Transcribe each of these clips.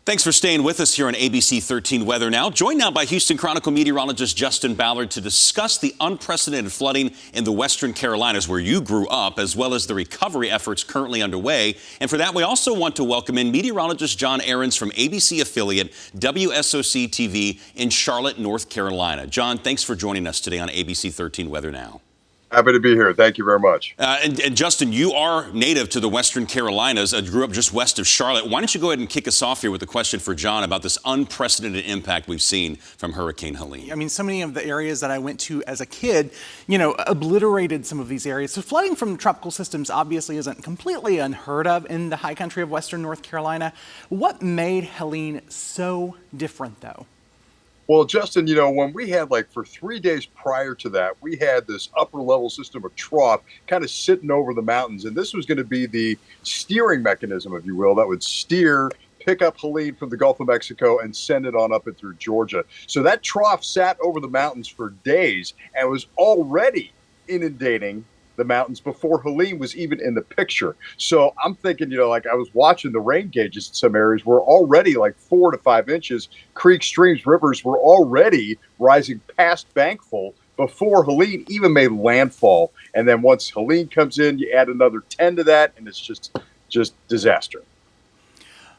Thanks for staying with us here on ABC 13 Weather Now. Joined now by Houston Chronicle meteorologist Justin Ballard to discuss the unprecedented flooding in the Western Carolinas where you grew up, as well as the recovery efforts currently underway. And for that, we also want to welcome in meteorologist John Ahrens from ABC affiliate WSOC-TV in Charlotte, North Carolina. John, thanks for joining us today on ABC 13 Weather Now. Happy to be here. Thank you very much. And Justin, you are native to the Western Carolinas, grew up just west of Charlotte. Why don't you go ahead and kick us off here with a question for John about this unprecedented impact we've seen from Hurricane Helene? I mean, so many of the areas that I went to as a kid, obliterated some of these areas. So flooding from tropical systems obviously isn't completely unheard of in the high country of Western North Carolina. What made Helene so different, though? Well, Justin, when we had for 3 days prior to that, we had this upper level system of trough kind of sitting over the mountains. And this was going to be the steering mechanism, if you will, that would pick up Helene from the Gulf of Mexico and send it on up and through Georgia. So that trough sat over the mountains for days and was already inundating the mountains before Helene was even in the picture. So I'm thinking, I was watching the rain gauges in some areas were already 4 to 5 inches. Creeks, streams, rivers were already rising past bankful before Helene even made landfall. And then once Helene comes in, you add another 10 to that, and it's just disaster.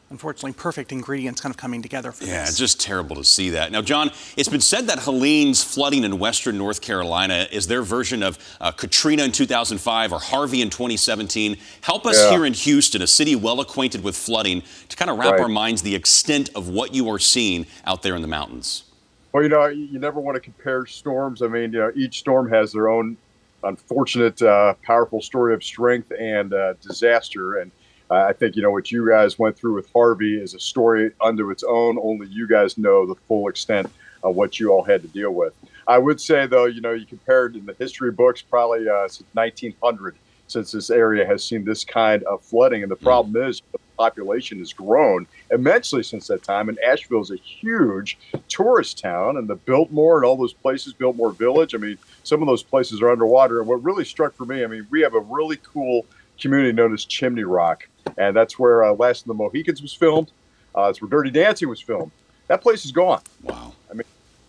Unfortunately, perfect ingredients kind of coming together for this. Yeah, it's just terrible to see that. Now, John, it's been said that Helene's flooding in western North Carolina is their version of Katrina in 2005 or Harvey in 2017. Help us here in Houston, a city well acquainted with flooding, to kind of wrap our minds the extent of what you are seeing out there in the mountains. Well, you never want to compare storms. I mean, each storm has their own unfortunate, powerful story of strength and disaster. And I think, what you guys went through with Harvey is a story unto its own. Only you guys know the full extent of what you all had to deal with. I would say, though, you compared in the history books probably since 1900, since this area has seen this kind of flooding. And the problem is the population has grown immensely since that time. And Asheville is a huge tourist town. And the Biltmore and all those places, Biltmore Village, I mean, some of those places are underwater. And what really struck for me, we have a really cool community known as Chimney Rock. And that's where Last of the Mohicans was filmed. It's where Dirty Dancing was filmed. That place is gone. Wow.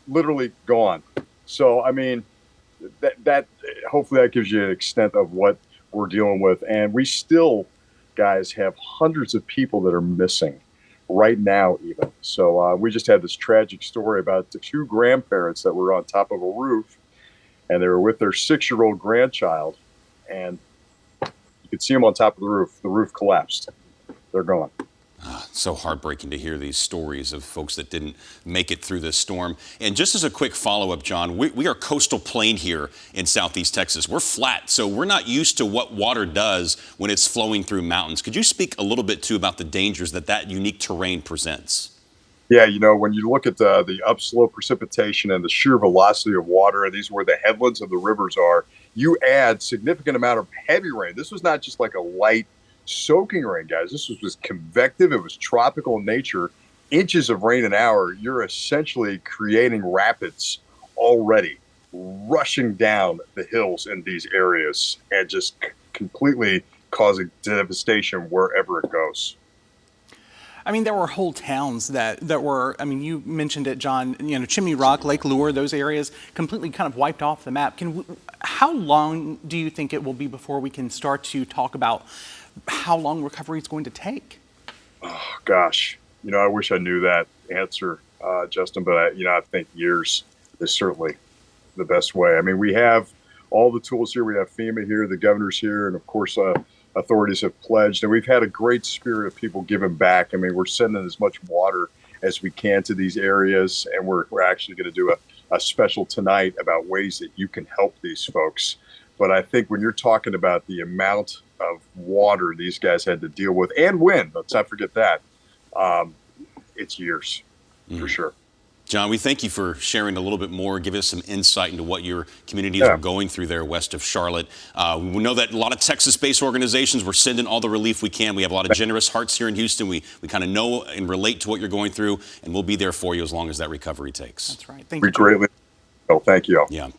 Literally gone. So, that hopefully that gives you an extent of what we're dealing with. And we still, guys, have hundreds of people that are missing right now even. So we just had this tragic story about the 2 grandparents that were on top of a roof, and they were with their 6-year-old grandchild, and you could see them on top of the roof. The roof collapsed. They're gone. So heartbreaking to hear these stories of folks that didn't make it through this storm. And just as a quick follow-up, John, we are coastal plain here in southeast Texas. We're flat, so we're not used to what water does when it's flowing through mountains. Could you speak a little bit, too, about the dangers that unique terrain presents? Yeah, when you look at the upslope precipitation and the sheer velocity of water, and these are where the headlands of the rivers are, you add significant amount of heavy rain. This was not just like a light soaking rain, guys. This was convective. It was tropical in nature. Inches of rain an hour. You're essentially creating rapids already, rushing down the hills in these areas and just completely causing devastation wherever it goes. There were whole towns that were, you mentioned it, John, Chimney Rock, Lake Lure, those areas completely kind of wiped off the map. How long do you think it will be before we can start to talk about how long recovery is going to take? Oh, gosh. I wish I knew that answer, Justin, but I think years is certainly the best way. We have all the tools here. We have FEMA here, the governor's here, and of course, authorities have pledged, and we've had a great spirit of people giving back. We're sending as much water as we can to these areas, and we're actually going to do a special tonight about ways that you can help these folks. But I think when you're talking about the amount of water these guys had to deal with, and wind, let's not forget that, it's years for sure. John, we thank you for sharing a little bit more, giving us some insight into what your communities are going through there west of Charlotte. We know that a lot of Texas-based organizations, we're sending all the relief we can. We have a lot of generous hearts here in Houston. We kind of know and relate to what you're going through, and we'll be there for you as long as that recovery takes. That's right. Thank you. Greatly. Oh, thank you. Yeah.